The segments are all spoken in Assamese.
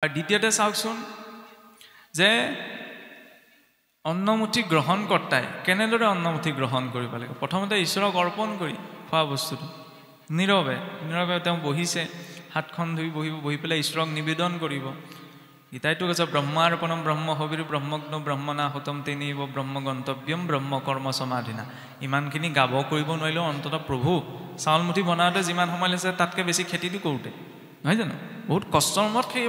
আৰু দ্বিতীয়তে চাওকচোন যে অন্নমুঠি গ্ৰহণ কৰ্তাই কেনেদৰে অন্নমুঠি গ্ৰহণ কৰিব লাগে। প্ৰথমতে ঈশ্বৰক অৰ্পণ কৰি খোৱা বস্তুটো নীৰৱে তেওঁ বহিছে, হাতখন ধুই বহি পেলাই ঈশ্বৰক নিবেদন কৰিব। গীতাইতো কৈছে ব্ৰহ্মাৰ্পণম ব্ৰহ্ম হবিৰ ব্ৰহ্মগ্ন ব্ৰহ্মনাহুতম তেনেইব ব্ৰহ্ম গন্তব্যম ব্ৰহ্ম কৰ্ম সমাধিনা। ইমানখিনি গাব কৰিব নোৱাৰিলেও অন্ততঃ প্ৰভু চাউল মুঠি বনাওঁতে যিমান সময় লৈছে তাতকৈ বেছি খেতিটো কৰোঁতে, নহয় জানো? বহুত কষ্টৰ মূৰত সেই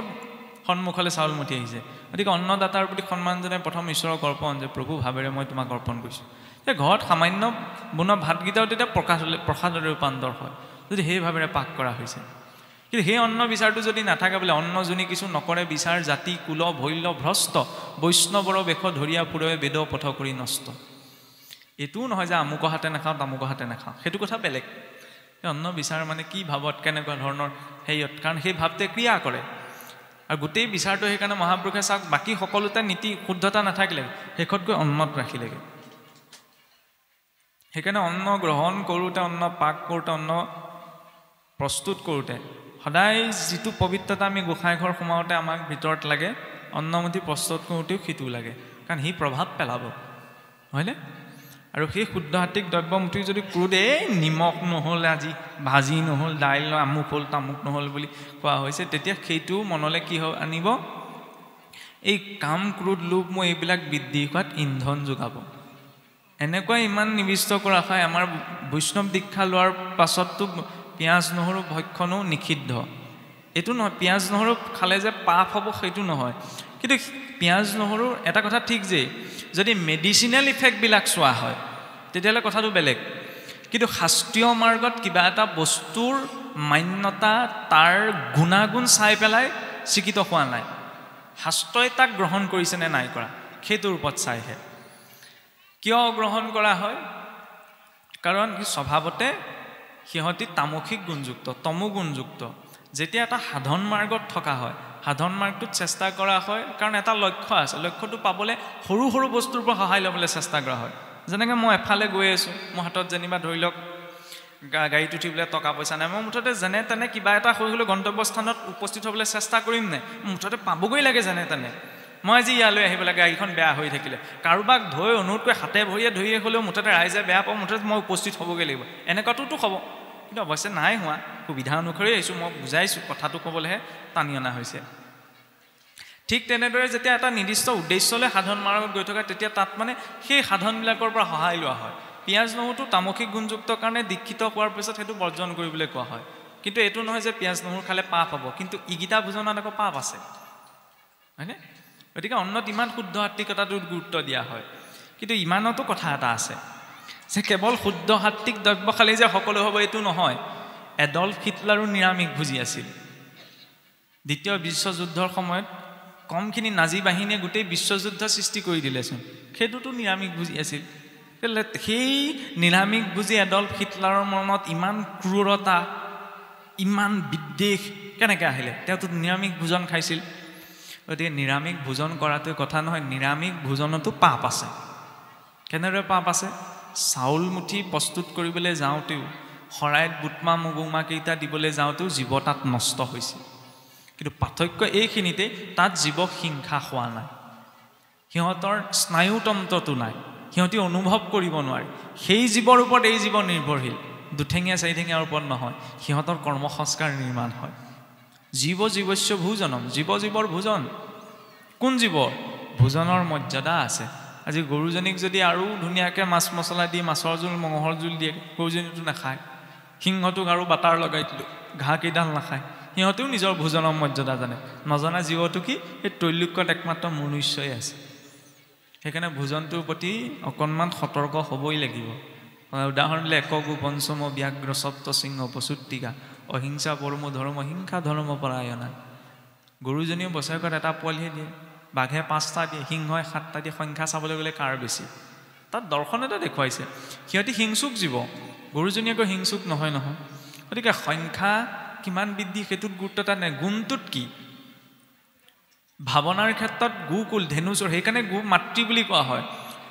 সন্মুখলৈ চাউল মুঠি আহিছে। গতিকে অন্নদাতাৰ প্ৰতি সন্মান জনাই প্ৰথম ঈশ্বৰক অৰ্পণ, যে প্ৰভু ভাৱেৰে মই তোমাক অৰ্পণ কৰিছোঁ। যে ঘৰত সামান্য বনোৱা ভাতকেইটাও তেতিয়া প্ৰসাদলৈ ৰূপান্তৰ হয়, যদি সেই ভাৱেৰে পাক কৰা হৈছে। কিন্তু সেই অন্ন বিচাৰটো যদি নাথাকে বোলে অন্ন যোনি কিছু নকৰে বিচাৰ জাতি কুল ভৈল্য ভ্ৰষ্ট বৈষ্ণৱৰ বেশ ধৰিয়া ফুৰৱে বেদ পথ কৰি নষ্ট। এইটোও নহয় যে আমুকৰ হাতে নাখাওঁ তামুকৰ হাতে নাখাওঁ, সেইটো কথা বেলেগ। অন্ন বিচাৰ মানে কি ভাৱত, কেনেকুৱা ধৰণৰ হেৰিয়ত, কাৰণ সেই ভাৱটোৱে ক্ৰিয়া কৰে। আৰু গোটেই বিচাৰটো সেইকাৰণে মহাপুৰুষে চাওক বাকী সকলোতে নীতি শুদ্ধতা নাথাকিলে শেষতকৈ অন্নত ৰাখিলেগৈ। সেইকাৰণে অন্ন গ্ৰহণ কৰোঁতে, অন্ন পাক কৰোঁতে, অন্ন প্ৰস্তুত কৰোঁতে সদায় যিটো পবিত্ৰতা আমি গোঁসাই ঘৰ সোমাওঁতে আমাক ভিতৰত লাগে, অন্নমুঠি প্ৰস্তুত কৰোঁতেও সিটো লাগে, কাৰণ সি প্ৰভাৱ পেলাব, হয়নে? আৰু সেই শুদ্ধ সাত্বিক দ্ৰব্যমুঠি যদি কৰোঁতে নিমখ নহ'ল, আজি ভাজি নহ'ল, দাইল আমুক হ'ল তামুক নহ'ল বুলি কোৱা হৈছে, তেতিয়া সেইটো মনলৈ কি আনিব, এই কাম ক্ৰোধ লোভ মোহ এইবিলাক বৃদ্ধি হোৱাত ইন্ধন যোগাব। এনেকুৱা ইমান নিবিষ্ট কৰা হয়। আমাৰ বৈষ্ণৱ দীক্ষা লোৱাৰ পাছততো পিঁয়াজ নহৰু ভক্ষণো নিষিদ্ধ। এইটো নহয় পিঁয়াজ নহৰু খালে যে পাপ হ'ব সেইটো নহয়, কিন্তু পিঁয়াজ নহৰু এটা কথা ঠিক যে যদি মেডিচিনেল ইফেক্টবিলাক চোৱা হয় তেতিয়াহ'লে কথাটো বেলেগ। কিন্তু শাস্ত্ৰীয় মাৰ্গত কিবা এটা বস্তুৰ মান্যতা তাৰ গুণাগুণ চাই পেলাই স্বীকৃত হোৱা নাই, শাস্ত্ৰই তাক গ্ৰহণ কৰিছে নে নাই কৰা সেইটোৰ ওপৰত চাইহে। কিয় গ্ৰহণ কৰা হয়? কাৰণ স্বভাৱতে সিহঁতি তামসিক গুণযুক্ত, তমো গুণযুক্ত। যেতিয়া এটা সাধন মাৰ্গত থকা হয়, সাধন মাৰ্গটোত চেষ্টা কৰা হয়, কাৰণ এটা লক্ষ্য আছে, লক্ষ্যটো পাবলৈ সৰু সৰু বস্তুৰ পৰা সহায় ল'বলৈ চেষ্টা কৰা হয়। যেনেকৈ মই এফালে গৈ আছোঁ, মোৰ হাতত যেনিবা ধৰি লওক গাড়ীত উঠিবলৈ টকা পইচা নাই, মই মুঠতে যেনে তেনে কিবা এটা হৈ হ'লেও গন্তব্যস্থানত উপস্থিত হ'বলৈ চেষ্টা কৰিম নে? মুঠতে পাবগৈ লাগে যেনে তেনে। মই আজি ইয়ালৈ আহিব লাগে, গাড়ীখন বেয়া হৈ থাকিলে কাৰোবাক ধৰি অনুৰোধ কৰি হাতে ভৰিয়ে ধৰিয়ে হ'লেও মুঠতে ৰাইজে বেয়া পাওঁ, মুঠতে মই উপস্থিত হ'বগৈ লাগিব, এনেকুৱাটোতো হ'ব। কিন্তু অৱশ্যে নাই হোৱা, সুবিধা অনুসৰি আহিছোঁ, মই বুজাইছোঁ, কথাটো ক'বলৈহে টানি অনা হৈছে। ঠিক তেনেদৰে যেতিয়া এটা নিৰ্দিষ্ট উদ্দেশ্যলৈ সাধন মাৰ্গত গৈ থকা, তেতিয়া তাত মানে সেই সাধনবিলাকৰ পৰা সহায় লোৱা হয়। পিঁয়াজ নহৰুটো তামসিক গুণযুক্ত কাৰণে দীক্ষিত হোৱাৰ পিছত সেইটো বৰ্জন কৰিবলৈ কোৱা হয়। কিন্তু এইটো নহয় যে পিঁয়াজ নহৰু খালে পাপ হ'ব, কিন্তু ইগিতা ভোজনত আকৌ পাপ আছে, হয়নে? গতিকে অন্নত ইমান শুদ্ধ সাত্বিকতাটোত গুৰুত্ব দিয়া হয়। কিন্তু ইমানতো কথা এটা আছে যে কেৱল শুদ্ধ সাত্বিক দ্ৰব্য খালেই যে সকলো হ'ব এইটো নহয়। এডল্ফ হিটলাৰো নিৰামিষ ভোজী আছিল। দ্বিতীয় বিশ্বযুদ্ধৰ সময়ত কমখিনি নাজী বাহিনীয়ে গোটেই বিশ্বযুদ্ধ সৃষ্টি কৰি দিলেচোন, সেইটোতো নিৰামিষ ভোজী আছিল। সেই নিৰামিষ ভোজী এডল্ফ হিটলাৰৰ মনত ইমান ক্ৰূৰতা, ইমান বিদ্বেষ কেনেকৈ আহিলে? তেওঁতো নিৰামিষ ভোজন খাইছিল। গতিকে নিৰামিষ ভোজন কৰাটো কথা নহয়, নিৰামিষ ভোজনতো পাপ আছে। কেনেদৰে পাপ আছে? চাউল মুঠি প্ৰস্তুত কৰিবলৈ যাওঁতেও, শৰাইত বুটমাহ মগুমাহ কেইটা দিবলৈ যাওঁতেও জীৱ তাত নষ্ট হৈছে। কিন্তু পাৰ্থক্য এইখিনিতে, তাত জীৱ হিংসা হোৱা নাই, সিহঁতৰ স্নায়ুতন্ত্ৰটো নাই, সিহঁতি অনুভৱ কৰিব নোৱাৰে। সেই জীৱৰ ওপৰত এই জীৱ নিৰ্ভৰশীল, দুঠেঙীয়া চাৰিঠেঙীয়াৰ ওপৰত নহয়। সিহঁতৰ কৰ্মসংস্কাৰ নিৰ্মাণ হয়। জীৱ জীৱস্য ভোজনম, জীৱ জীৱৰ ভোজন। কোন জীৱ? ভোজনৰ মৰ্যাদা আছে। আজি গৰুজনীক যদি আৰু ধুনীয়াকৈ মাছ মছলা দি মাছৰ জোল মঙহৰ জোল দিয়ে, গৰুজনীটো নাখায়। সিংহটোক আৰু বাটাৰ লগাই দিলোঁ, ঘাঁহ কেইডাল নাখায়। সিহঁতেও নিজৰ ভোজনৰ মৰ্যাদা জানে। নজনা জীৱটো কি? এই ত্ৰৈলোক্যত একমাত্ৰ মনুষ্যই আছে। সেইকাৰণে ভোজনটোৰ প্ৰতি অকণমান সতৰ্ক হ'বই লাগিব। উদাহৰণ দিলে একগো পঞ্চম ব্যাঘ্ৰ সপ্ত সিংহ পশুত্তিকা অহিংসা পৰম ধৰ্ম হিংসা ধৰ্ম পৰায়ণা। গৰুজনীও বছৰেকত এটা পোৱালিহে দিয়ে, বাঘে 5টা দিয়ে, সিংহই 7টা দিয়ে। সংখ্যা চাবলৈ গ'লে কাৰ বেছি? তাত দৰ্শনতে দেখুৱাইছে সিহঁতি হিংসুক জীৱ, গৰুজনী আকৌ হিংসুক নহয় নহয়। গতিকে সংখ্যা কিমান বৃদ্ধি সেইটোত গুৰুত্ব এটা নাই, গুণটোত কি? ভাৱনাৰ ক্ষেত্ৰত গোকুল ধেনুচৰ, সেইকাৰণে গো মাতৃ বুলি কোৱা হয়।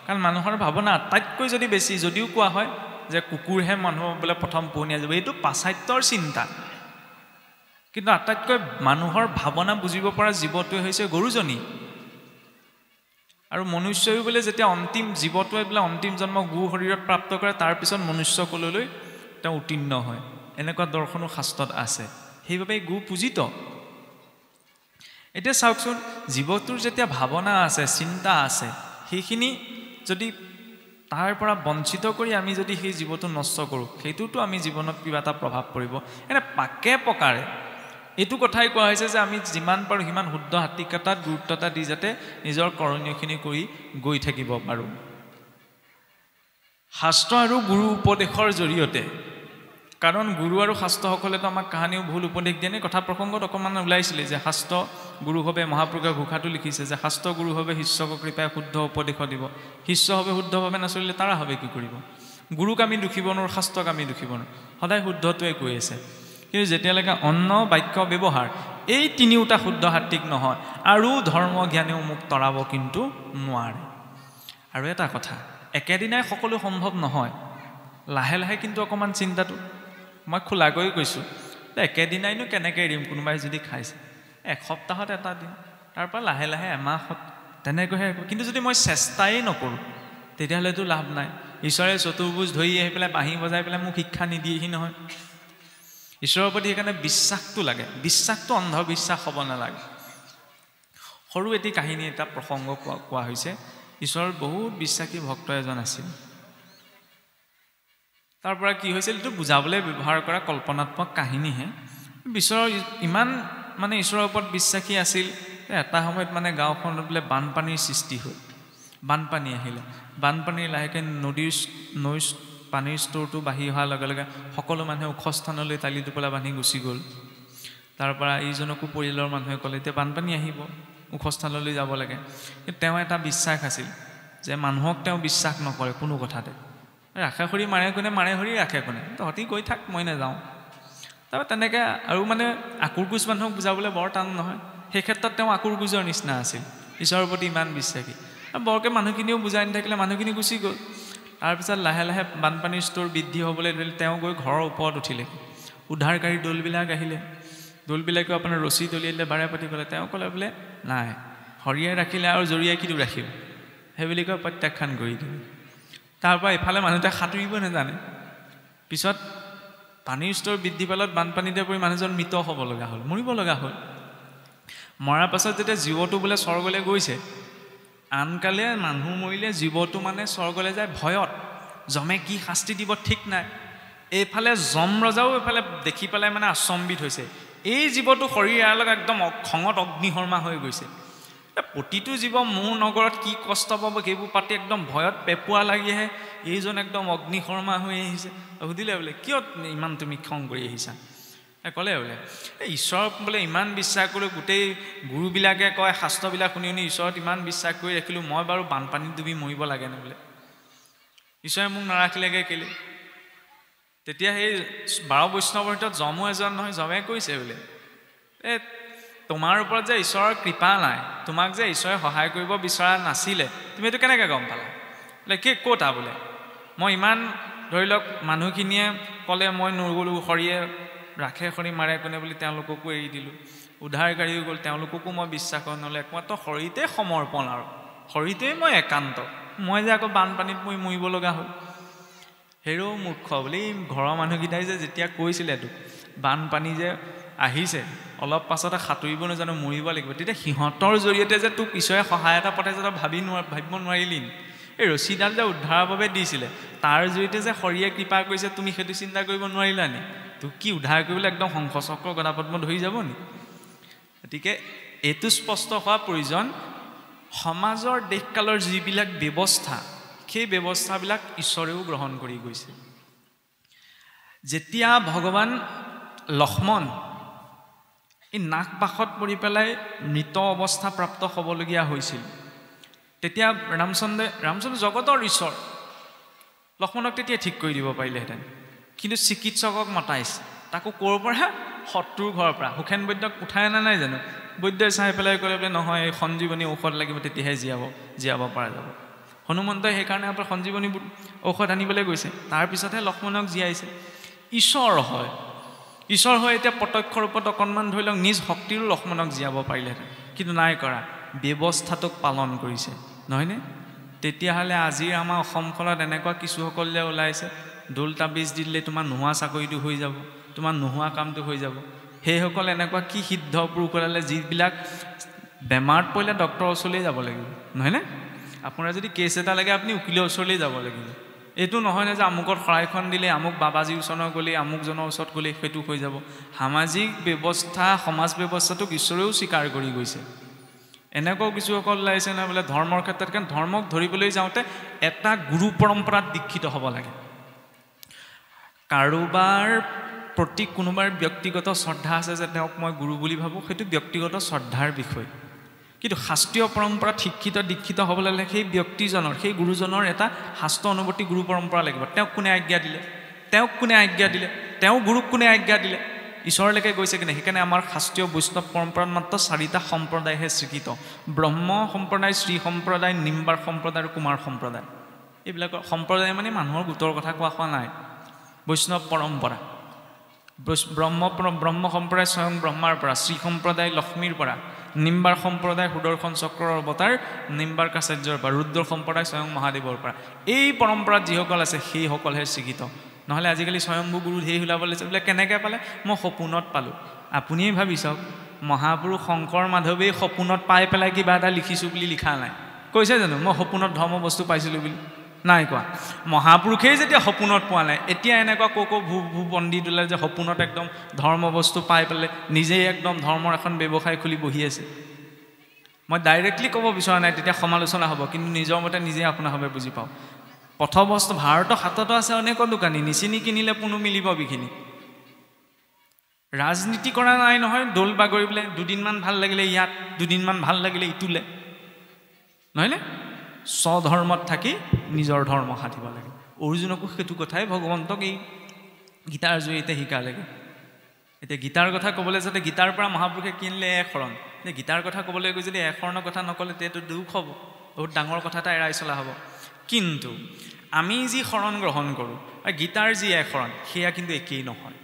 কাৰণ মানুহৰ ভাৱনা আটাইতকৈ যদি বেছি, যদিও কোৱা হয় যে কুকুৰহে মানুহ বোলে প্ৰথম পোহনীয়া যাব, এইটো পাশ্চাত্যৰ চিন্তা। কিন্তু আটাইতকৈ মানুহৰ ভাৱনা বুজিব পৰা জীৱটোৱে হৈছে গৰুজনী। আৰু মনুষ্যও বোলে যেতিয়া অন্তিম জীৱটোৱে বোলে অন্তিম জন্ম গু শৰীৰত প্ৰাপ্ত কৰে, তাৰপিছত মনুষ্য কুললৈ তেওঁ উত্তীৰ্ণ হয়, এনেকুৱা দৰ্শনো শাস্ত্ৰত আছে। সেইবাবে গু পূজিত। এতিয়া চাওকচোন, জীৱটোৰ যেতিয়া ভাৱনা আছে, চিন্তা আছে, সেইখিনি যদি তাৰ পৰা বঞ্চিত কৰি আমি যদি সেই জীৱটো নষ্ট কৰোঁ, সেইটোতো আমি জীৱনত কিবা এটা প্ৰভাৱ পৰিব। এনে পাকে পকাৰে এইটো কথাই কোৱা হৈছে যে আমি যিমান পাৰোঁ সিমান শুদ্ধ সাত্বিকতাত গুৰুত্ব এটা দি যাতে নিজৰ কৰণীয়খিনি কৰি গৈ থাকিব পাৰোঁ। শাস্ত্ৰ আৰু গুৰু উপদেশৰ জৰিয়তে, কাৰণ গুৰু আৰু শাস্ত্ৰসকলেতো আমাক কাহানিও ভুল উপদেশ দিয়ে নাই। কথা প্ৰসংগত অকণমান ওলাইছিলে যে শাস্ত্ৰ গুৰুভাৱে মহাপুৰুষে ঘোষাটো লিখিছে যে শাস্ত্ৰ গুৰুভাৱে শিষ্যক কৃপাই শুদ্ধ উপদেশ দিব, শিষ্য হবে শুদ্ধভাৱে নচলিলে তাৰা হবে কি কৰিব। গুৰুক আমি দুখিব নোৱাৰোঁ, শাস্ত্ৰক আমি দুখিব নোৱাৰোঁ, সদায় শুদ্ধটোৱে কৈ আছে। কিন্তু যেতিয়ালৈকে অন্য বাক্য ব্যৱহাৰ এই তিনিওটা শুদ্ধ সাত্বিক নহয়, আৰু ধৰ্ম জ্ঞানেও মোক তৰাব কিন্তু নোৱাৰে। আৰু এটা কথা, একেদিনাই সকলো সম্ভৱ নহয়, লাহে লাহে কিন্তু অকণমান চিন্তাটো মই খোলাকৈ কৈছোঁ, একেদিনাইনো কেনেকৈ এৰিম, কোনোবাই যদি খাইছে এসপ্তাহত এটা দিন, তাৰপৰা লাহে লাহে এমাহত, তেনেকৈহে। কিন্তু যদি মই চেষ্টাই নকৰোঁ তেতিয়াহ'লেতো লাভ নাই। ঈশ্বৰে চতুৰ্ভুজ ধৰি আহি পেলাই বাঁহী বজাই পেলাই মোক শিক্ষা নিদিয়েহি নহয়। ঈশ্বৰৰ প্ৰতি সেইকাৰণে বিশ্বাসটো লাগে, বিশ্বাসটো অন্ধবিশ্বাস হ'ব নালাগে। সৰু এটি কাহিনী এটা প্ৰসংগ কোৱা হৈছে। ঈশ্বৰৰ বহুত বিশ্বাসী ভক্ত এজন আছিল। তাৰ পৰা কি হৈছিল, এইটো বুজাবলৈ ব্যৱহাৰ কৰা কল্পনাত্মক কাহিনীহে। ইমান মানে ঈশ্বৰৰ ওপৰত বিশ্বাসী আছিল, এটা সময়ত মানে গাঁওখনত বোলে বানপানীৰ সৃষ্টি হ'ল। বানপানী আহিলে, বানপানীৰ লাহেকৈ নৈৰ পানীৰ স্তৰটো বাঢ়ি অহাৰ লগে লগে সকলো মানুহে ওখ স্থানলৈ টালি টোপোলা বান্ধি গুচি গ'ল। তাৰ পৰা এইজনকো পৰিয়ালৰ মানুহে ক'লে এতিয়া বানপানী আহিব, ওখ স্থানলৈ যাব লাগে। কিন্তু তেওঁ এটা বিশ্বাস আছিল যে মানুহক তেওঁ বিশ্বাস নকৰে কোনো কথাতে। ৰাখে খৰি মাৰে কোনে, মাৰে খৰি ৰাখে কোনে, তহঁতি গৈ থাক, মই নাযাওঁ। তাৰপৰা তেনেকৈ আৰু মানে আকুৰগুজ মানুহক বুজাবলৈ বৰ টান নহয়। সেই ক্ষেত্ৰত তেওঁ আকুৰগুজৰ নিচিনা আছিল, ঈশ্বৰৰ প্ৰতি ইমান বিশ্বাসী। আৰু বৰকৈ মানুহখিনিও বুজাই নাথাকিলে, মানুহখিনি গুচি গ'ল। তাৰপিছত লাহে লাহে বানপানীৰ স্তৰ বৃদ্ধি হ'বলৈ ধৰিলে। তেওঁ গৈ ঘৰৰ ওপৰত উঠিলে, উদ্ধাৰকাৰী দলবিলাক আহিলে, দলবিলাকেও আপোনাৰ ৰছী দলিয়াই দিলে, বাৰে পাতি ক'লে। তেওঁ ক'লে বোলে নাই, হৰিয়াই ৰাখিলে আৰু জৰিয়াই কিটো ৰাখিব, সেইবুলি কৈ প্ৰত্যাখ্যান কৰি দিলে। তাৰপৰা ইফালে মানুহটোৱে সাঁতুৰিব নাজানে। পিছত পানীৰ স্তৰ বৃদ্ধি পালত বানপানীতে পৰি মানুহজন মৃত হ'ব লগা হ'ল, মৰিব লগা হ'ল। মৰাৰ পাছত যেতিয়া জীৱটো বোলে স্বৰ্গলৈ গৈছে, আনকালে মানুহ মৰিলে জীৱটো মানে স্বৰ্গলৈ যায় ভয়ত, যমে কি শাস্তি দিব ঠিক নাই। এইফালে যম ৰজাও এইফালে দেখি পেলাই মানে আচম্বিত হৈছে, এই জীৱটো শৰীৰ এৰাৰ লগত একদম খঙত অগ্নিশৰ্মা হৈ গৈছে। প্ৰতিটো জীৱ মোৰ নগৰত কি কষ্ট পাব সেইবোৰ পাতি একদম ভয়ত পেপুৱা লাগি আহে, এইজন একদম অগ্নিশৰ্মা হৈ আহিছে। সুধিলে বোলে কিয় ইমান তুমি খং কৰি আহিছা? ক'লে বোলে এই ঈশ্বৰক বোলে ইমান বিশ্বাস কৰিলোঁ, গোটেই গুৰুবিলাকে কয়, শাস্ত্ৰবিলাক শুনি শুনি ঈশ্বৰত ইমান বিশ্বাস কৰি ৰাখিলোঁ, মই বাৰু বানপানীত ডুবি মৰিব লাগেনে বোলে, ঈশ্বৰে মোক নাৰাখিলেগৈ কেলে? তেতিয়া সেই 12 বৈষ্ণৱৰ ভিতৰত যমো এজন নহয়, যমে কৈছে বোলে এই তোমাৰ ওপৰত যে ঈশ্বৰৰ কৃপা নাই, তোমাক যে ঈশ্বৰে সহায় কৰিব বিচৰা নাছিলে, তুমি এইটো কেনেকৈ গম পালা? বোলে কি ক'তা বোলে, মই ইমান ধৰি লওক মানুহখিনিয়ে ক'লে মই নগ'লোঁ, হৰিয়ে ৰাখে খৰি মাৰে কোনে বুলি তেওঁলোককো এৰি দিলোঁ, উদ্ধাৰকাৰী হৈ গ'ল, তেওঁলোককো মই বিশ্বাস নহ'লে, একমাত্ৰ হৰিতে সমৰ্পণ, আৰু হৰিতেই মই একান্ত, মই যে আকৌ বানপানীত মই মৰিব লগা হ'ল। হেৰৌ মূৰ্খ বুলি ঘৰৰ মানুহকেইটাই যে যেতিয়া কৈছিলে তোক বানপানী যে আহিছে, অলপ পাছতে সাঁতুৰিব নাজানো মৰিব লাগিব, তেতিয়া সিহঁতৰ জৰিয়তে যে তোক ঈশ্বৰে সহায় এটা পঠাইছে তই ভাবিব নোৱাৰিলি। এই ৰছীডাল যে উদ্ধাৰৰ বাবে দিছিলে, তাৰ জৰিয়তে যে হৰিয়ে কৃপা কৰিছে, তুমি সেইটো চিন্তা কৰিব নোৱাৰিলা নি? তোক কি উদ্ধাৰ কৰিবলৈ একদম শংখচক্ৰ গদাপদ্ম ধৰি যাব নি? গতিকে এইটো স্পষ্ট হোৱা প্ৰয়োজন, সমাজৰ দেশকালৰ যিবিলাক ব্যৱস্থা, সেই ব্যৱস্থাবিলাক ঈশ্বৰেও গ্ৰহণ কৰি গৈছে। যেতিয়া ভগৱান লক্ষ্মণ এই নাগপাশত পৰি পেলাই মৃত অৱস্থা প্ৰাপ্ত হ'বলগীয়া হৈছিল, তেতিয়া ৰামচন্দ্ৰ জগতৰ ঈশ্বৰ, লক্ষ্মণক তেতিয়া ঠিক কৰি দিব পাৰিলেহেঁতেন। কিন্তু চিকিৎসকক মতাইছে, তাকো ক'ৰ পৰা? শত্ৰুৰ ঘৰৰ পৰা। সুখেন বৈদ্যক উঠাই অনা নাই জানো? বৈদ্যই চাই পেলাই ক'লে বোলে নহয়, এই সঞ্জীৱনী ঔষধ লাগিব, তেতিয়াহে জীয়াব পৰা যাব। হনুমন্তই সেইকাৰণে আপোনাৰ সঞ্জীৱনী ঔষধ আনিবলৈ গৈছে, তাৰপিছতহে লক্ষ্মণক জীয়াইছে। ঈশ্বৰ হয়, ঈশ্বৰ হৈ এতিয়া প্ৰত্যক্ষ ৰূপত অকণমান ধৰি লওক নিজ শক্তিৰো লক্ষ্মণক জীয়াব পাৰিলেহেঁতেন, কিন্তু নাই কৰা, ব্যৱস্থাটোক পালন কৰিছে, নহয়নে? তেতিয়াহ'লে আজিৰ আমাৰ অসমখনত এনেকুৱা কিছুসকল যে ওলাইছে, দোল তাবিজ দি দিলে তোমাৰ নোহোৱা চাকৰিটো হৈ যাব, তোমাৰ নোহোৱা কামটো হৈ যাব। সেইসকল এনেকুৱা কি সিদ্ধ পুৰুষ ওলালে যিবিলাক বেমাৰত পৰিলে ডক্টৰৰ ওচৰলৈ যাব লাগিব, নহয়নে? আপোনাৰ যদি কেছ এটা লাগে আপুনি উকিলৰ ওচৰলৈ যাব লাগিব। এইটো নহয় নে যে আমুকত শৰাইখন দিলে, আমুক বাবাজীৰ ওচৰত গ'লে, আমুকজনৰ ওচৰত গ'লে সেইটো হৈ যাব। সামাজিক ব্যৱস্থা, সমাজ ব্যৱস্থাটোক ঈশ্বৰেও স্বীকাৰ কৰি গৈছে। এনেকুৱাও কিছুসকল ওলাইছে নহয় বোলে ধৰ্মৰ ক্ষেত্ৰত, কাৰণ ধৰ্মক ধৰিবলৈ যাওঁতে এটা গুৰু পৰম্পৰাত দীক্ষিত হ'ব লাগে। কাৰোবাৰ প্ৰতি কোনোবাৰ ব্যক্তিগত শ্ৰদ্ধা আছে যে তেওঁক মই গুৰু বুলি ভাবোঁ, সেইটো ব্যক্তিগত শ্ৰদ্ধাৰ বিষয়। কিন্তু শাস্ত্ৰীয় পৰম্পৰাত শিক্ষিত দীক্ষিত হ'বলৈ হ'লে সেই ব্যক্তিজনৰ, সেই গুৰুজনৰ এটা শাস্ত্ৰ অনুৱৰ্তী গুৰু পৰম্পৰা লাগিব। তেওঁক কোনে আজ্ঞা দিলে, তেওঁক কোনে আজ্ঞা দিলে, তেওঁ গুৰুক কোনে আজ্ঞা দিলে, ঈশ্বৰলৈকে গৈছে কিনে। সেইকাৰণে আমাৰ শাস্ত্ৰীয় বৈষ্ণৱ পৰম্পৰাত মাত্ৰ 4টা সম্প্ৰদায়হে স্বীকৃত: ব্ৰহ্ম সম্প্ৰদায়, শ্ৰী সম্প্ৰদায়, নিম্বাৰ সম্প্ৰদায় আৰু কুমাৰ সম্প্ৰদায়। এইবিলাকৰ সম্প্ৰদায় মানে মানুহৰ গোটৰ কথা কোৱা হোৱা নাই। বৈষ্ণৱ পৰম্পৰা, ব্ৰহ্ম সম্প্ৰদায় স্বয়ং ব্ৰহ্মাৰ পৰা, শ্ৰী সম্প্ৰদায় লক্ষ্মীৰ পৰা, নিম্বাৰ সম্প্ৰদায় সুদৰ্শন চক্ৰৰ অৱতাৰ নিম্বাৰ্কাচাৰ্যৰ পৰা, ৰুদ্ৰ সম্প্ৰদায় স্বয়ং মহাদেৱৰ পৰা। এই পৰম্পৰাত যিসকল আছে সেইসকলহে স্বীকৃত। নহ'লে আজিকালি স্বয়ম্ভু গুৰু ধেৰ ওলাব লৈছে। বোলে কেনেকৈ পালে? মই সপোনত পালোঁ। আপুনিয়ে ভাবি চাওক, মহাপুৰুষ শংকৰ মাধৱেই সপোনত পাই পেলাই কিবা এটা লিখিছোঁ বুলি লিখা নাই। কৈছে জানো মই সপোনত ধৰ্ম বস্তু পাইছিলোঁ বুলি? নাই কোৱা। মহাপুৰুষেই যেতিয়া সপোনত পোৱা নাই, এতিয়া এনেকুৱা ভূ পণ্ডিত ওলাই যে সপোনত একদম ধৰ্ম বস্তু পাই পেলাই নিজেই একদম ধৰ্মৰ এখন ব্যৱসায় খুলি বহি আছে। মই ডাইৰেক্টলি ক'ব বিচৰা নাই, তেতিয়া সমালোচনা হ'ব, কিন্তু নিজৰ মতে নিজে আপোনাৰভাৱে বুজি পাওঁ। প্ৰথম বস্তু, ভাৰতৰ হাততো আছে অনেক দোকানী, নিচিনি কিনিলে পুনো মিলিব বিখিনি। ৰাজনীতি কৰা নাই নহয়, দোল বাগৰি বোলে দুদিনমান ভাল লাগিলে ইয়াত, দুদিনমান ভাল লাগিলে ইটোলে, নহয়নে? স্বধৰ্মত থাকি নিজৰ ধৰ্ম সাধিব লাগে। অৰ্জুনকো সেইটো কথাই ভগৱন্তক এই গীতাৰ জৰিয়তে শিকালেগৈ। এতিয়া গীতাৰ কথা ক'বলৈ যাতে গীতাৰ পৰা মহাপুৰুষে কিনিলে শৰণ, এতিয়া গীতাৰ কথা ক'বলৈ গৈ যদি শৰণৰ কথা নক'লে তেতিয়াতো দুখ হ'ব, বহুত ডাঙৰ কথা এটা এৰাই চলা হ'ব। কিন্তু আমি যি শৰণ গ্ৰহণ কৰোঁ আৰু গীতাৰ যি শৰণ, সেয়া কিন্তু একেই নহয়।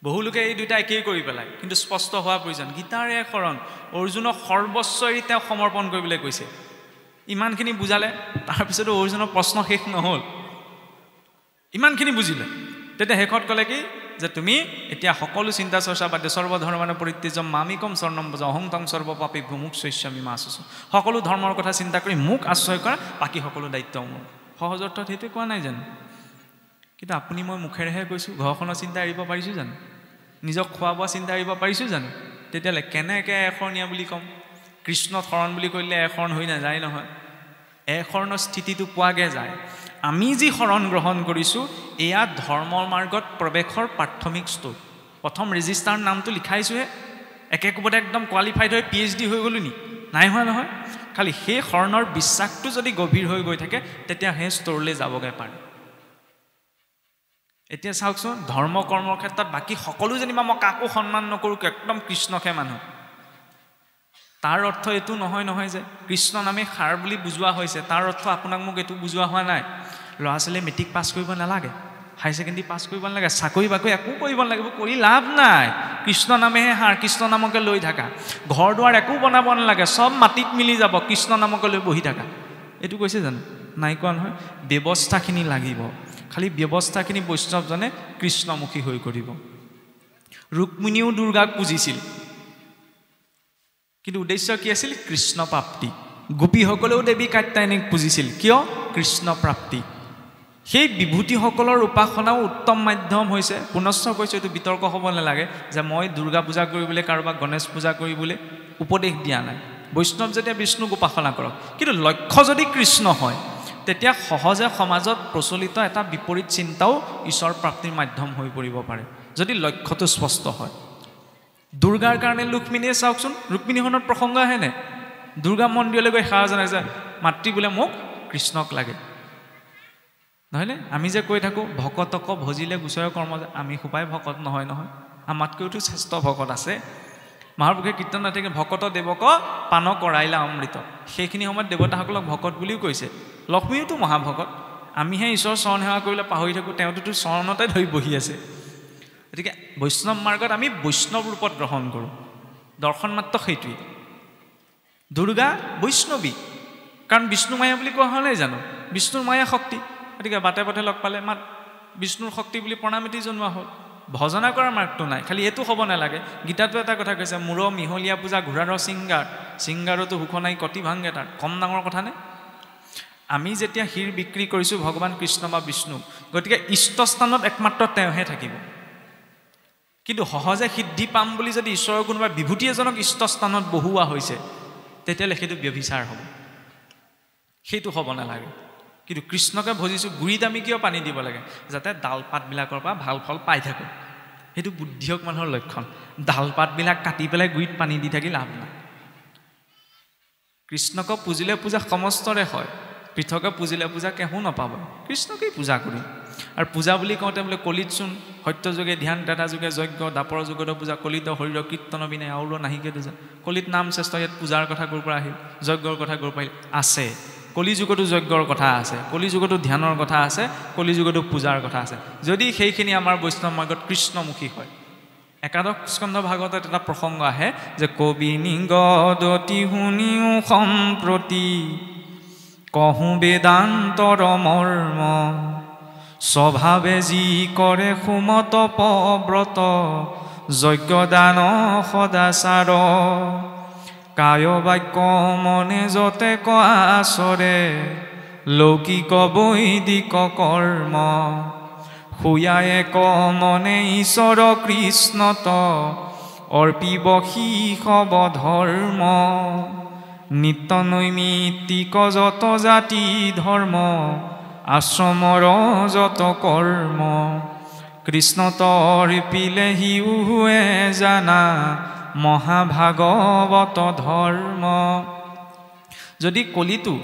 বহুলোকে এই দুটা একেই কৰি পেলায়, কিন্তু স্পষ্ট হোৱা প্ৰয়োজন। গীতাৰ শৰণ অৰ্জুনক সৰ্বস্ব এৰি তেওঁক সমৰ্পণ কৰিবলৈ কৈছে। ইমানখিনি বুজালে, তাৰপিছতো অৰ্জুনৰ প্ৰশ্ন শেষ নহ'ল। ইমানখিনি বুজিলে, তেতিয়া শেষত ক'লে কি যে তুমি এতিয়া সকলো চিন্তা চৰ্চা বাদ দিয়া, সৰ্বধৰ্মাণ পৰিত্যাজ্য মামিকম শৰণম ব্ৰজ অহং তং সৰ্ব পাপেভ্যো মোক্ষয়িষ্যামি মা শুচি। সকলো ধৰ্মৰ কথা চিন্তা কৰি মোক আশ্ৰয় কৰা, বাকী সকলো দায়িত্ব মোৰ। সহজ অৰ্থত সেইটোৱে কোৱা নাই জানো? কিন্তু আপুনি মই মুখেৰেহে কৈছোঁ, ঘৰখনৰ চিন্তা এৰিব পাৰিছোঁ জানো? নিজক খোৱা বোৱা চিন্তা এৰিব পাৰিছোঁ জানো? তেতিয়াহ'লে কেনেকৈ শৰণীয়া বুলি ক'ম? কৃষ্ণ শৰণ বুলি কৰিলে শৰণ হৈ নাযায় নহয়, শৰণৰ স্থিতিটো পোৱাগৈ যায়। আমি যি শৰণ গ্ৰহণ কৰিছোঁ এয়া ধৰ্মৰ মাৰ্গত প্ৰৱেশৰ প্ৰাথমিক স্তৰ। প্ৰথম ৰেজিষ্টাৰ নামটো লিখাইছোঁহে, একেকোবতে একদম কোৱালিফাইড হৈ PhD হৈ গ'লোঁ নি? নাই হোৱা নহয়। খালি সেই শৰণৰ বিশ্বাসটো যদি গভীৰ হৈ গৈ থাকে, তেতিয়া সেই স্তৰলৈ যাবগৈ পাৰে। এতিয়া চাওকচোন, ধৰ্ম কৰ্মৰ ক্ষেত্ৰত বাকী সকলো যেনিবা মই কাকো সন্মান নকৰোঁ, একদম কৃষ্ণকে মানুহ, তাৰ অৰ্থ এইটো নহয় যে কৃষ্ণ নামে সাৰ বুলি বুজোৱা হৈছে, তাৰ অৰ্থ আপোনাক মোক এইটো বুজোৱা হোৱা নাই ল'ৰা ছোৱালীয়ে মেট্ৰিক পাছ কৰিব নালাগে, হাই ছেকেণ্ডেৰী পাছ কৰিব নালাগে, চাকৰি বাকৰি একো কৰিব নালাগিব, কৰি লাভ নাই। কৃষ্ণ নামেহে সাৰ, কৃষ্ণ নামকে লৈ থাকা। ঘৰ দুৱাৰ একো বনাব নালাগে, চব মাটিত মিলি যাব, কৃষ্ণ নামকে লৈ বহি থাকা। এইটো কৈছে জানো? নাই কোৱা নহয়। ব্যৱস্থাখিনি লাগিব, খালি ব্যৱস্থাখিনি বৈষ্ণৱজনে কৃষ্ণমুখী হৈ কৰিব। ৰুক্মিণীও দুৰ্গাক পুজিছিল, কিন্তু উদ্দেশ্য কি আছিল? কৃষ্ণ প্ৰাপ্তি। গোপীসকলেও দেৱী কাত্যায়নীক পুজিছিল, কিয়? কৃষ্ণ প্ৰাপ্তি। সেই বিভূতিসকলৰ উপাসনাও উত্তম মাধ্যম হৈছে। পুনশ্চ কৈছোঁ, এইটো বিতৰ্ক হ'ব নালাগে যে মই দুৰ্গা পূজা কৰিবলৈ, কাৰোবাক গণেশ পূজা কৰিবলৈ উপদেশ দিয়া নাই। বৈষ্ণৱ যেতিয়া বিষ্ণুক উপাসনা কৰক, কিন্তু লক্ষ্য যদি কৃষ্ণ হয়, তেতিয়া সহজে সমাজত প্ৰচলিত এটা বিপৰীত চিন্তাও ঈশ্বৰ প্ৰাপ্তিৰ মাধ্যম হৈ পৰিব পাৰে, যদি লক্ষ্যটো স্পষ্ট হয়। দুৰ্গাৰ কাৰণে ৰুক্মিণীয়ে চাওকচোন, ৰুক্মিণীখনত প্ৰসংগ আহেনে? দুৰ্গা মন্দিৰলৈ গৈ সেৱা জনাইছে, মাতৃ বোলে মোক কৃষ্ণক লাগে, নহয়নে? আমি যে কৈ থাকোঁ ভকতক ভজিলে গোচৰ কৰ্ম, আমি সোপাই ভকত নহয়, আমাতকৈতো শ্ৰেষ্ঠ ভকত আছে। মহাপুৰুষে কীৰ্তন নাথাকে ভকত দেৱক পান কৰাইলা অমৃত, সেইখিনি সময়ত দেৱতাসকলক ভকত বুলিও কৈছে। লক্ষ্মীওতো মহাভকত, আমিহে ঈশ্বৰৰ চৰণ সেৱা কৰিবলৈ পাহৰি থাকোঁ, তেওঁতোতো চৰণতে ধৰি বহি আছে। গতিকে বৈষ্ণৱ মাৰ্গত আমি বৈষ্ণৱ ৰূপত গ্ৰহণ কৰোঁ। দৰ্শন মাত্ৰ সেইটোৱেই। দুৰ্গা বৈষ্ণৱী, কাৰণ বিষ্ণু মায়া বুলি কোৱা হোৱা নাই জানো? বিষ্ণুৰ মায়া শক্তি। গতিকে বাটে পথে লগ পালে মাত বিষ্ণুৰ শক্তি বুলি প্ৰণামিতি জনোৱা হ'ল। ভজনা কৰাৰ মাৰ্গটো নাই, খালি এইটো হ'ব নালাগে। গীতাটো এটা কথা কৈছে, মূৰ মিহলীয়া পূজা ঘোঁৰাৰৰ চিংগাৰ, চিংগাৰতো সুখ নাই কটি ভাংগে তাৰ। কম ডাঙৰ কথা নে? আমি যেতিয়া শিৰ বিক্ৰী কৰিছোঁ ভগৱান কৃষ্ণ বা বিষ্ণু, গতিকে ইষ্টস্থানত একমাত্ৰ তেওঁহে থাকিব। কিন্তু সহজে সিদ্ধি পাম বুলি যদি ঈশ্বৰৰ কোনোবা বিভূতি এজনক ইষ্টস্থানত বহুওৱা হৈছে, তেতিয়াহ'লে সেইটো ব্যভিচাৰ হ'ব, সেইটো হ'ব নালাগে। কিন্তু কৃষ্ণকে ভজিছোঁ, গুৰিত আমি কিয় পানী দিব লাগে? যাতে ডাল পাতবিলাকৰ পৰা ভাল ফল পাই থাকোঁ। সেইটো বুদ্ধিয়ক মানুহৰ লক্ষণ। ডাল পাতবিলাক কাটি পেলাই গুৰিত পানী দি থাকি লাভ নাই। কৃষ্ণক পুজিলে পূজা সমস্তৰে হয়, পৃথকে পুজিলে পূজা কেহো নাপাব। কৃষ্ণকেই পূজা কৰিম। আৰু পূজা বুলি কওঁতে বোলে কলিতচোন সত্য যুগে ধ্যান, ত্ৰেতা যুগে যজ্ঞ, দাপৰ যুগতো পূজা, কলিত শৰীৰ কীৰ্তন বিনে আৰু নাহিকে দুজা। কলিত নাম শ্ৰেষ্ঠ, ইয়াত পূজাৰ কথা ক'ৰ পৰা আহিল? যজ্ঞৰ কথা ক'ৰ পৰা আহিল? আছে। কলি যুগতো যজ্ঞৰ কথা আছে, কলি যুগতো ধ্যানৰ কথা আছে, কলি যুগতো পূজাৰ কথা আছে। যদি সেইখিনি আমাৰ বৈষ্ণৱ মাৰ্গত কৃষ্ণমুখী হয়। একাদশ স্কন্ধ ভাগৱতত এটা প্ৰসংগ আহে যে কবি নিগদতি শুনিও সম্প্ৰতি কহো বেদান্তৰ মৰ্ম স্বভাৱে যি কৰে সুমত পব্ৰত যজ্ঞদান সদাচাৰ কায় বাক্য মনে যতে কাচৰে লৌকিক বৈদিক কৰ্ম শুয়ায়ে ক মনে ঈশ্বৰ কৃষ্ণত অৰ্পিব শিশৱ ধৰ্ম নিত্য নৈমিত্তিক যত জাতি ধৰ্ম আশ্ৰমৰ যত কৰ্ম কৃষ্ণত অৰ্পিলে হিউৱে জানা মহাভাগৱত ধৰ্ম। যদি কলিতো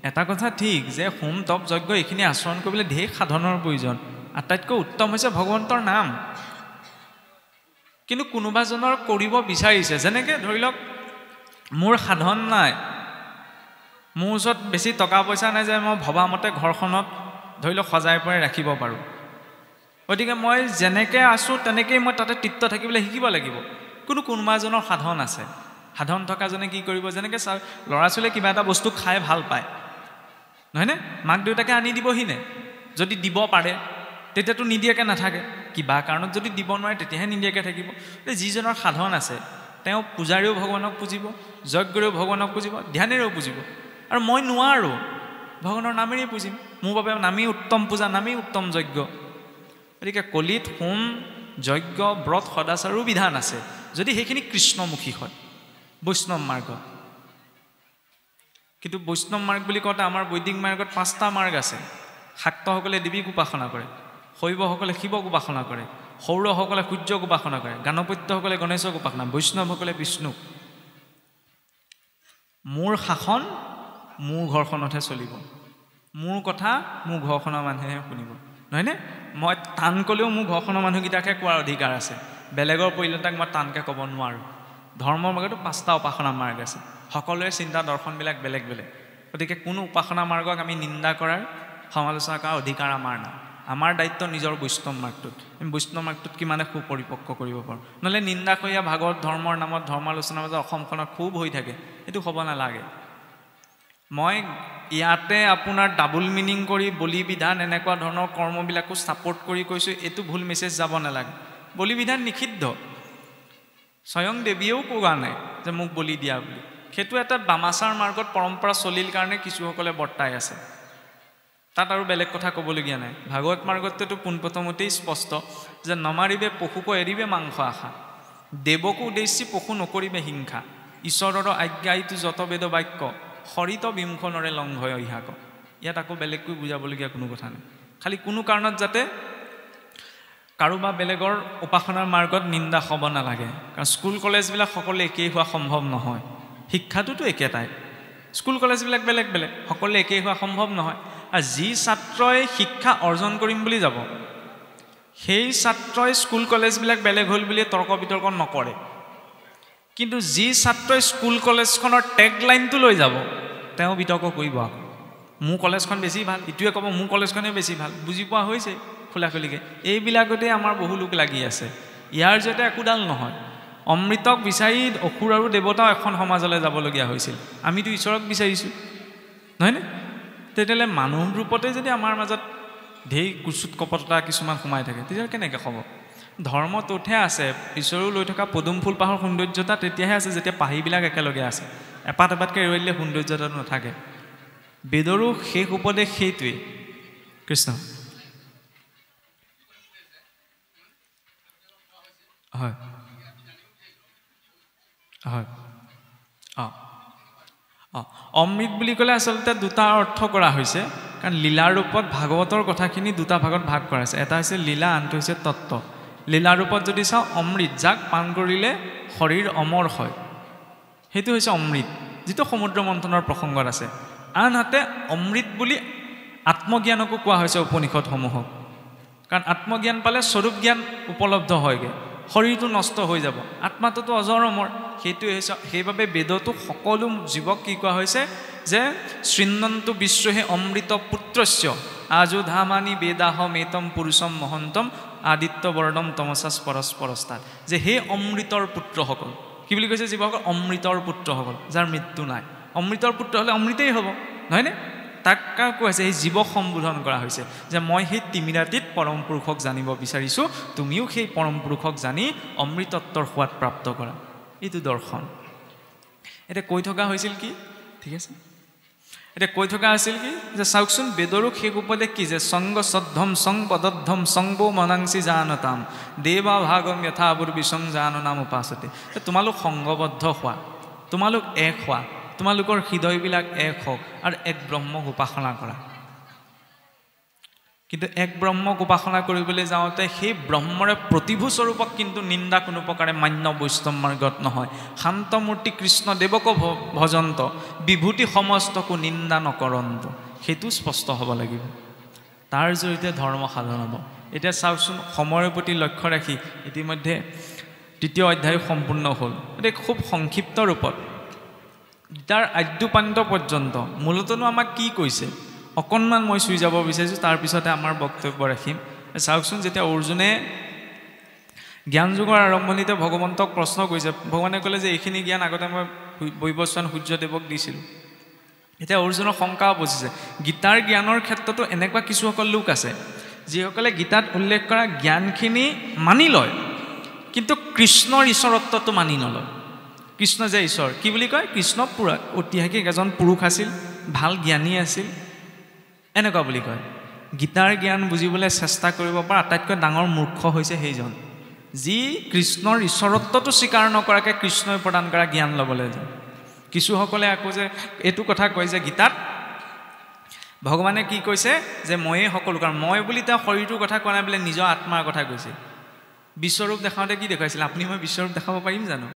এটা কথা ঠিক যে হোম তপ যজ্ঞ এইখিনি আচৰণ কৰিবলৈ ঢেৰ সাধনৰ প্ৰয়োজন, আটাইতকৈ উত্তম হৈছে ভগৱন্তৰ নাম। কিন্তু কোনোবাজনৰ কৰিব বিচাৰিছে, যেনেকৈ ধৰি লওক মোৰ সাধন নাই, মোৰ ওচৰত বেছি টকা পইচা নাই যে মই ভবামতে ঘৰখনত ধৰি লওক সজাই পৰাই ৰাখিব পাৰোঁ, গতিকে মই যেনেকৈ আছোঁ তেনেকেই মই তাতে তৃপ্ত থাকিবলৈ শিকিব লাগিব। কোনো কোনোবা এজনৰ সাধন আছে, সাধন থকাজনে কি কৰিব, যেনেকৈ ল'ৰা ছোৱালীয়ে কিবা এটা বস্তু খাই ভাল পায় নহয়নে? মাক দেউতাকে আনি দিবহিনে? যদি দিব পাৰে তেতিয়াতো নিদিয়াকৈ নাথাকে, কিবা কাৰণত যদি দিব নোৱাৰে তেতিয়াহে নিদিয়াকৈ থাকিব। যিজনৰ সাধন আছে তেওঁ পূজাৰীও ভগৱানক পুজিব, যজ্ঞৰেও ভগৱানক পুজিব, ধ্যানেৰেও পুজিব। আৰু মই নোৱাৰোঁ, ভগৱানৰ নামেৰেই পুজিম, মোৰ বাবে নামেই উত্তম পূজা, নামেই উত্তম যজ্ঞ। গতিকে কলিত হোম যজ্ঞ ব্ৰত সদাচাৰো বিধান আছে, যদি সেইখিনি কৃষ্ণমুখী হয় বৈষ্ণৱ মাৰ্গত। কিন্তু বৈষ্ণৱ মাৰ্গ বুলি কওঁতে আমাৰ বৈদিক মাৰ্গত 5টা মাৰ্গ আছে। শাক্তসকলে দেৱীক উপাসনা কৰে, শৈৱসকলে শিৱক উপাসনা কৰে, সৌৰসকলে সূৰ্যক উপাসনা কৰে, গাণপত্যসকলে গণেশক উপাসনা, বৈষ্ণৱসকলে বিষ্ণুক। মোৰ শাসন মোৰ ঘৰখনতহে চলিব, মোৰ কথা মোৰ ঘৰখনৰ মানুহেহে শুনিব, নহয়নে? মই টান ক'লেও মোৰ ঘৰখনৰ মানুহকেইটাকহে কোৱাৰ অধিকাৰ আছে, বেলেগৰ পৰিয়ালতাক মই টানকৈ ক'ব নোৱাৰোঁ। ধৰ্মৰ মাৰ্গতো 5টা উপাসনা মাৰ্গ আছে, সকলোৰে চিন্তা দৰ্শনবিলাক বেলেগ বেলেগ। গতিকে কোনো উপাসনা মাৰ্গক আমি নিন্দা কৰাৰ সমালোচনা কৰাৰ অধিকাৰ আমাৰ নাই। আমাৰ দায়িত্ব নিজৰ বৈষ্ণৱ মাৰ্গটোত, আমি বৈষ্ণৱ মাৰ্গটোত কিমানে সুপৰিপক্ক কৰিব পাৰোঁ। নহ'লে নিন্দা কৰি ভাগৱত ধৰ্মৰ নামত ধৰ্মালোচনাৰ মাজত অসমখনত খুব হৈ থাকে, এইটো হ'ব নালাগে। মই ইয়াতে আপোনাৰ ডাবুল মিনিং কৰি বলি বিধান এনেকুৱা ধৰণৰ কৰ্মবিলাকো ছাপোৰ্ট কৰি কৈছোঁ, এইটো ভুল মেছেজ যাব নালাগে। বলি বিধান নিষিদ্ধ, স্বয়ং দেৱীয়েও কোৱা নাই যে মোক বলি দিয়া বুলি। সেইটো এটা বামাচাৰ মাৰ্গত পৰম্পৰা চলিল কাৰণে কিছুসকলে বৰ্তাই আছে, তাত আৰু বেলেগ কথা ক'বলগীয়া নাই। ভাগৱত মাৰ্গততো পোনপ্ৰথমতেই স্পষ্ট যে নমাৰিবে পশুক এৰিবে মাংস আশা, দেৱকো উদ্দেশ্যি পশু নকৰিবে হিংসা, ঈশ্বৰৰ আজ্ঞা এইটো যত বেদ বাক্য, হৰিত বিমুখনৰে লংঘয় ইহাক। ইয়াত আকৌ বেলেগকৈ বুজাবলগীয়া কোনো কথা নাই, খালি কোনো কাৰণত যাতে কাৰোবাৰ বেলেগৰ উপাসনাৰ মাৰ্গত নিন্দা হ'ব নালাগে। কাৰণ স্কুল কলেজবিলাক সকলোৱে একেই হোৱা সম্ভৱ নহয়, শিক্ষাটোতো একেটাই, স্কুল কলেজবিলাক বেলেগ বেলেগ, সকলোৱে একেই হোৱা সম্ভৱ নহয়। আৰু যি ছাত্ৰই শিক্ষা অৰ্জন কৰিম বুলি যাব, সেই ছাত্ৰই স্কুল কলেজবিলাক বেলেগ হ'ল বুলিয়ে তৰ্ক বিতৰ্ক নকৰে। কিন্তু যি ছাত্ৰই স্কুল কলেজখনৰ টেগ লাইনটো লৈ যাব, তেওঁ বিতৰ্ক কৰিব। আকৌ মোৰ কলেজখন বেছি ভাল, ইটোৱে ক'ব মোৰ কলেজখনেই বেছি ভাল। বুজি পোৱা হৈছে, খোলা খুলিকৈ এইবিলাকতে আমাৰ বহু লোক লাগি আছে ইয়াৰ জতে একোডাল নহয় অমৃতক বিচাৰি অসুৰ আৰু দেৱতাও এখন সমাজলৈ যাবলগীয়া হৈছিল আমিতো ঈশ্বৰক বিচাৰিছোঁ নহয়নে তেতিয়াহ'লে মানুহ ৰূপতে যদি আমাৰ মাজত ঢেৰ কুচুট কপটতা কিছুমান সোমাই থাকে তেতিয়া কেনেকৈ হ'ব ধৰ্মটোতহে আছে ঈশ্বৰো লৈ থকা পদুম ফুল পাহৰ সৌন্দৰ্যতা তেতিয়াহে আছে যেতিয়া পাহিবিলাক একেলগে আছে এপাত এপাতকৈ এৰুৱাই দিলে সৌন্দৰ্যতাটো নাথাকে বেদৰো শেষ উপদেশ সেইটোৱেই কৃষ্ণ হয় হয় অমৃত বুলি ক'লে আচলতে দুটা অৰ্থ কৰা হৈছে কাৰণ লীলাৰ ৰূপত ভাগৱতৰ কথাখিনি দুটা ভাগত ভাগ কৰা হৈছে এটা হৈছে লীলা আনটো হৈছে তত্ত্ব লীলাৰ ৰূপত যদি চাওঁ অমৃত যাক পান কৰিলে শৰীৰ অমৰ হয় সেইটো হৈছে অমৃত যিটো সমুদ্ৰ মন্থনৰ প্ৰসংগত আছে আনহাতে অমৃত বুলি আত্মজ্ঞানকো কোৱা হৈছে উপনিষদসমূহক কাৰণ আত্মজ্ঞান পালে স্বৰূপ জ্ঞান উপলব্ধ হয়গৈ শৰীৰটো নষ্ট হৈ যাব আত্মাটোতো অজৰ অমৰ সেইটোৱে হৈছে সেইবাবে বেদতো সকলো জীৱক কি কোৱা হৈছে যে শৃণ্বন্তু বিশ্বহে অমৃত পুত্ৰস্য আজুধামানি বেদাহমেতম পুৰুষম মহন্তম আদিত্য বৰ্ণম তমসাস পৰস্পৰস্তাত যে হে অমৃতৰ পুত্ৰসকল কি বুলি কৈছে জীৱসকল অমৃতৰ পুত্ৰসকল যাৰ মৃত্যু নাই অমৃতৰ পুত্ৰ হ'লে অমৃতেই হ'ব নহয়নে তাক কোৱা হৈছে সেই জীৱক সম্বোধন কৰা হৈছে যে মই সেই তিমিৰাতিত পৰম পুৰুষক জানিব বিচাৰিছোঁ তুমিও সেই পৰম পুৰুষক জানি অমৃতত্বৰ সোৱাদ প্ৰাপ্ত কৰা এইটো দৰ্শন এতিয়া কৈ থকা হৈছিল কি ঠিক আছে এতিয়া কৈ থকা আছিল কি যে চাওকচোন বেদৰো শেষ উপদেশ কি যে সংগ সদ্ধম সং পদদ্ধম সংবো মনাংসি জানতাম দেৱা ভাগম যথাবুৰ বিসং জাননাম উপাসতে তোমালোক সংগবদ্ধ হোৱা তোমালোক এক হোৱা তোমালোকৰ হৃদয়বিলাক এক হওক আৰু এক ব্ৰহ্মক উপাসনা কৰা কিন্তু এক ব্ৰহ্মক উপাসনা কৰিবলৈ যাওঁতে সেই ব্ৰহ্মৰে প্ৰতিভূ স্বৰূপক কিন্তু নিন্দা কোনো প্ৰকাৰে মান্য বৈষ্ণৱ মাৰ্গত নহয় শান্তমূৰ্তি কৃষ্ণ দেৱক ভজন্ত বিভূতি সমস্তকো নিন্দা নকৰন্ত সেইটো স্পষ্ট হ'ব লাগিব তাৰ জৰিয়তে ধৰ্ম সাধন হ'ব এতিয়া চাওকচোন সময়ৰ প্ৰতি লক্ষ্য ৰাখি ইতিমধ্যে তৃতীয় অধ্যায় সম্পূৰ্ণ হ'ল এতিয়া খুব সংক্ষিপ্ত ৰূপত গীতাৰ আদ্যপান্ত পৰ্যন্ত মূলতনো আমাক কি কৈছে অকণমান মই চুই যাব বিচাৰিছোঁ তাৰপিছতে আমাৰ বক্তব্য ৰাখিম চাওকচোন যেতিয়া অৰ্জুনে জ্ঞান যুগৰ আৰম্ভণিতে ভগৱন্তক প্ৰশ্ন কৰিছে ভগৱানে ক'লে যে এইখিনি জ্ঞান আগতে মই বৈৱস্বান সূৰ্যদেৱক দিছিলোঁ এতিয়া অৰ্জুনৰ শংকা বুজিছে গীতাৰ জ্ঞানৰ ক্ষেত্ৰতো এনেকুৱা কিছুসকল লোক আছে যিসকলে গীতাত উল্লেখ কৰা জ্ঞানখিনি মানি লয় কিন্তু কৃষ্ণৰ ঈশ্বৰত্বটো মানি নলয় কৃষ্ণ যে ঈশ্বৰ কি বুলি কয় কৃষ্ণ পুৰা ঐতিহাসিক এজন পুৰুষ আছিল ভাল জ্ঞানী আছিল এনেকুৱা বুলি কয় গীতাৰ জ্ঞান বুজিবলৈ চেষ্টা কৰিব পৰা আটাইতকৈ ডাঙৰ মূৰ্খ হৈছে সেইজন যি কৃষ্ণৰ ঈশ্বৰত্বটো স্বীকাৰ নকৰাকৈ কৃষ্ণই প্ৰদান কৰা জ্ঞান ল'বলৈ যায় কিছুসকলে আকৌ যে এইটো কথা কয় যে গীতাত ভগৱানে কি কৈছে যে ময়েই সকলো কাৰণ মই বুলি তেওঁ শৰীৰটোৰ কথা কোৱা নাই বোলে নিজৰ আত্মাৰ কথা কৈছে বিশ্বৰূপ দেখাওঁতে কি দেখুৱাইছিল আপুনি মই বিশ্বৰূপ দেখাব পাৰিম জানো